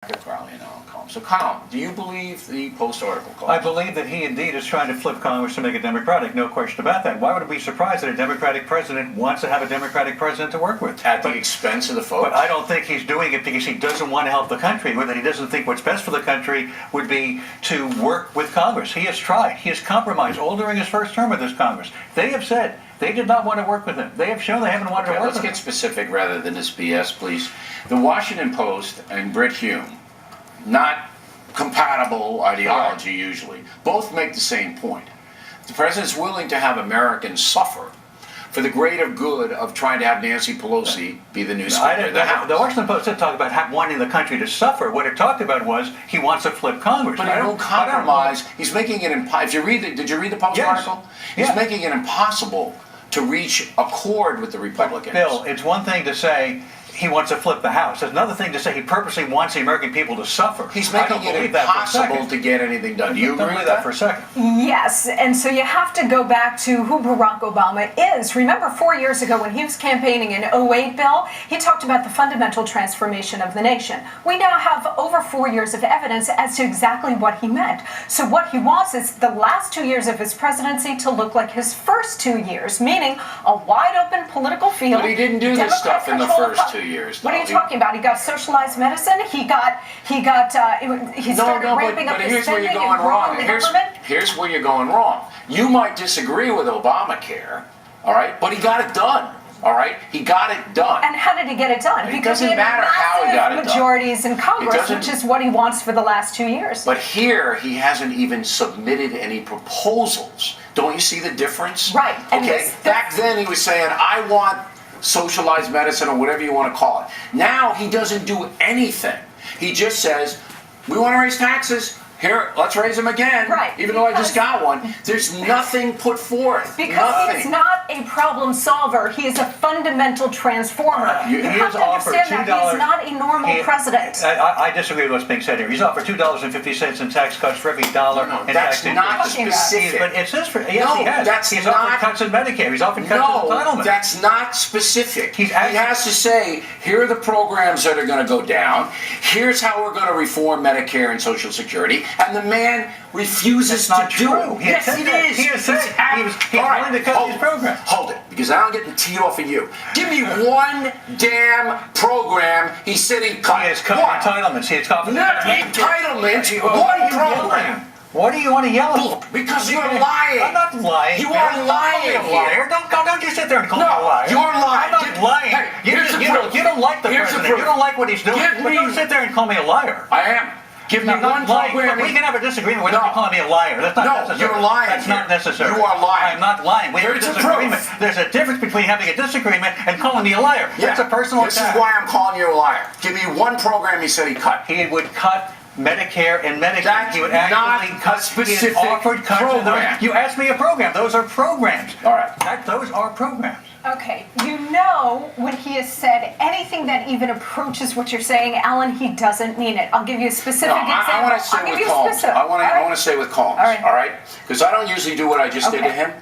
Crowley and Alan Colmes. So, Kyle, do you believe the Post article? Colmes? I believe that he indeed is trying to flip Congress to make it Democratic. No question about that. Why would it be surprised that a Democratic president wants to have a Democratic president to work with? At the expense of the folks? But I don't think he's doing it because he doesn't want to help the country, or that he doesn't think what's best for the country would be to work with Congress. He has tried. He has compromised all during his first term of this Congress. They have said they did not want to work with him. They have shown they haven't wanted to work with him. Let's get specific rather than this BS, please. The Washington Post and Brit Hume, not compatible ideology usually, both make the same point. The president's willing to have Americans suffer for the greater good of trying to have Nancy Pelosi be the new Speaker of the House. The Washington Post didn't talk about wanting the country to suffer. What it talked about was he wants to flip Congress. But he don't compromise. He's making it impossible. Did you read the Post article? He's making it impossible to reach accord with the Republicans. Bill, it's one thing to say he wants to flip the House. It's another thing to say he purposely wants the American people to suffer. He's making it impossible to get anything done. Do you agree with that for a second? Yes, and so you have to go back to who Barack Obama is. Remember 4 years ago when he was campaigning in 2008, Bill, he talked about the fundamental transformation of the nation. We now have over 4 years of evidence as to exactly what he meant. So what he wants is the last 2 years of his presidency to look like his first 2 years, meaning a wide open political field. But he didn't do this stuff in the first 2 years. What are you talking about? He got socialized medicine. He started ramping up the spending and growing the government. Here's where you're going wrong. You might disagree with Obamacare, all right, but he got it done. All right, he got it done. And how did he get it done? Because he had massive majorities in Congress, which is what he wants for the last 2 years. But here, he hasn't even submitted any proposals. Don't you see the difference? Right. Okay. Back then, he was saying, "I want socialized medicine," or whatever you want to call it. Now he doesn't do anything. He just says, "We want to raise taxes. Here, let's raise them again." Right. Even though I just got one. There's nothing put forth. Because he's not a problem solver. He is a fundamental transformer. You have to understand that he's not a normal president. I disagree with what's being said here. He's offered $2.50 in tax cuts for every dollar in tax increase. That's not specific. But it says he has. He's offered cuts in Medicare. He's offered cuts in entitlement. No, that's not specific. He has to say, here are the programs that are going to go down. Here's how we're going to reform Medicare and Social Security. And the man refuses to do it. Yes, it is. He has said he's willing to cut these programs. Hold it, because I'm getting teed off of you. Give me one damn program he said he cut. He has cut entitlements. He has cut entitlements. One program. What do you want to yell at? Because you're lying. I'm not lying. You are lying here. Don't you sit there and call me a liar. You're lying. I'm not lying. Hey, you don't like the president. You don't like what he's doing. But don't sit there and call me a liar. I am. Give me one program. We can have a disagreement without you calling me a liar. That's not necessary. You're lying. That's not necessary. You are lying. I'm not lying. We have a disagreement. There's a difference between having a disagreement and calling me a liar. That's a personal attack. This is why I'm calling you a liar. Give me one program he said he cut. He would cut Medicare and Medicaid. He would actually cut specific program. You asked me a program. Those are programs. All right. Those are programs. Okay, you know when he has said anything that even approaches what you're saying, Alan, he doesn't mean it. I'll give you a specific example. I want to say with Colmes. I want to say with Colmes. All right? Because I don't usually do what I just did to him.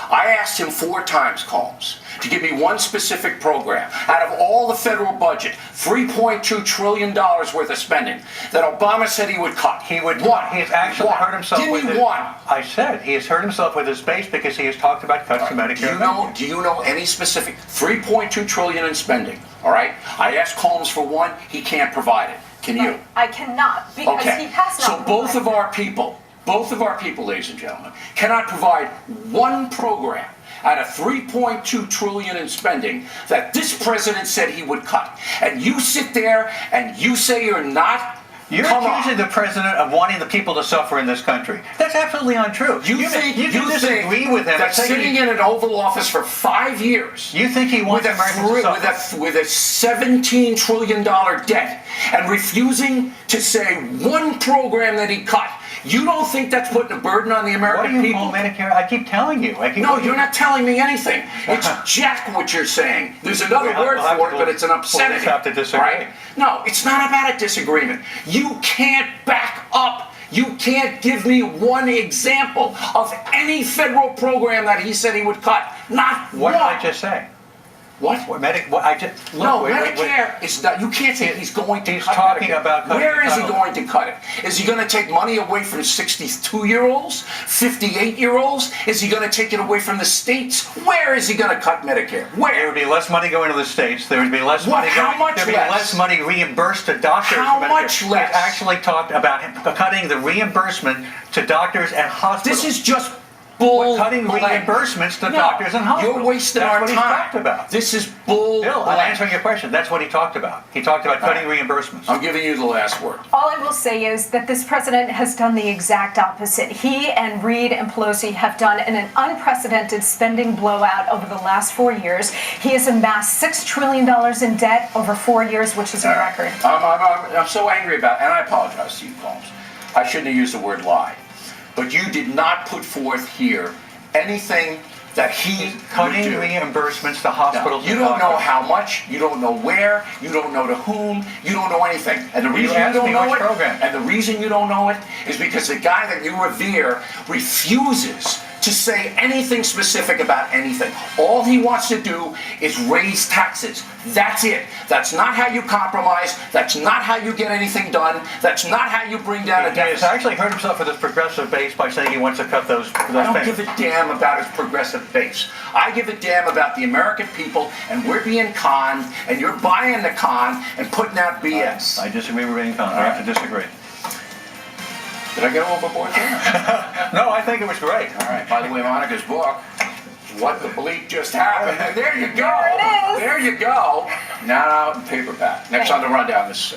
I asked him 4 times, Colmes, to give me one specific program out of all the federal budget, $3.2 trillion worth of spending, that Obama said he would cut. He would. One. He's actually hurt himself with it. Give me one. I said he has hurt himself with his base because he has talked about cuts to Medicare. Do you know any specific? $3.2 trillion in spending. All right. I asked Colmes for one. He can't provide it. Can you? I cannot because he has not. So both of our people, ladies and gentlemen, cannot provide one program out of $3.2 trillion in spending that this president said he would cut. And you sit there and you say you're not. You're accusing the president of wanting the people to suffer in this country. That's absolutely untrue. You disagree with him. That sitting in an Oval Office for 5 years. You think he wants Americans to suffer? With a $17 trillion debt and refusing to say one program that he cut. You don't think that's putting a burden on the American people? What do you call Medicare? I keep telling you. No, you're not telling me anything. It's jack what you're saying. There's another word for it, but it's an obscenity. We'll have to disagree. Right? No, it's not about a disagreement. You can't back up. You can't give me one example of any federal program that he said he would cut. Not one. What did I just say? What? What, I just, look, No, wait, Medicare is not. You can't say he's going to. He's cut talking Medicare. about cutting Where is he entitlement. going to cut it? Is he going to take money away from 62-year-olds, 58-year-olds? Is he going to take it away from the states? Where is he going to cut Medicare? There Where? would be less money going to the states. There would be less What? money How going. much There'd be less? less money reimbursed to doctors. How for Medicare. much less? It actually talked about cutting the reimbursement to doctors and hospitals. This is just bull. Cutting blank. reimbursements to No, doctors and hospitals. You're wasting That's our what he time. talked about. This is bull. Bill, I'm blank. answering your question. That's what he talked about. He talked about cutting reimbursements. I'm giving you the last word. All I will say is that this president has done the exact opposite. He and Reid and Pelosi have done an unprecedented spending blowout over the last 4 years. He has amassed $6 trillion in debt over 4 years, which is a record. I'm so angry about, and I apologize to you, Colmes. I shouldn't have used the word lie. But you did not put forth here anything that he Cutting would do. reimbursements to No, hospitals. you and don't know doctors. how much, you don't know where, you don't know to whom, you don't know anything. And the reason you asked don't me know which it, program. and the reason you don't know it is because the guy that you revere refuses to say anything specific about anything. All he wants to do is raise taxes. That's it. That's not how you compromise. That's not how you get anything done. That's not how you bring down a He has deficit. actually hurt himself with his progressive base by saying he wants to cut those I don't payments. give a damn about his progressive base. I give a damn about the American people, and we're being conned, and you're buying the con and putting out BS. I disagree with being con. I have to disagree. Did I go overboard there? No, I think it was great. All right. By the way, Monica's book, What the Bleep Just Happened, and there you go. There it is. There you go. Now out in paperback. Next on the rundown, this.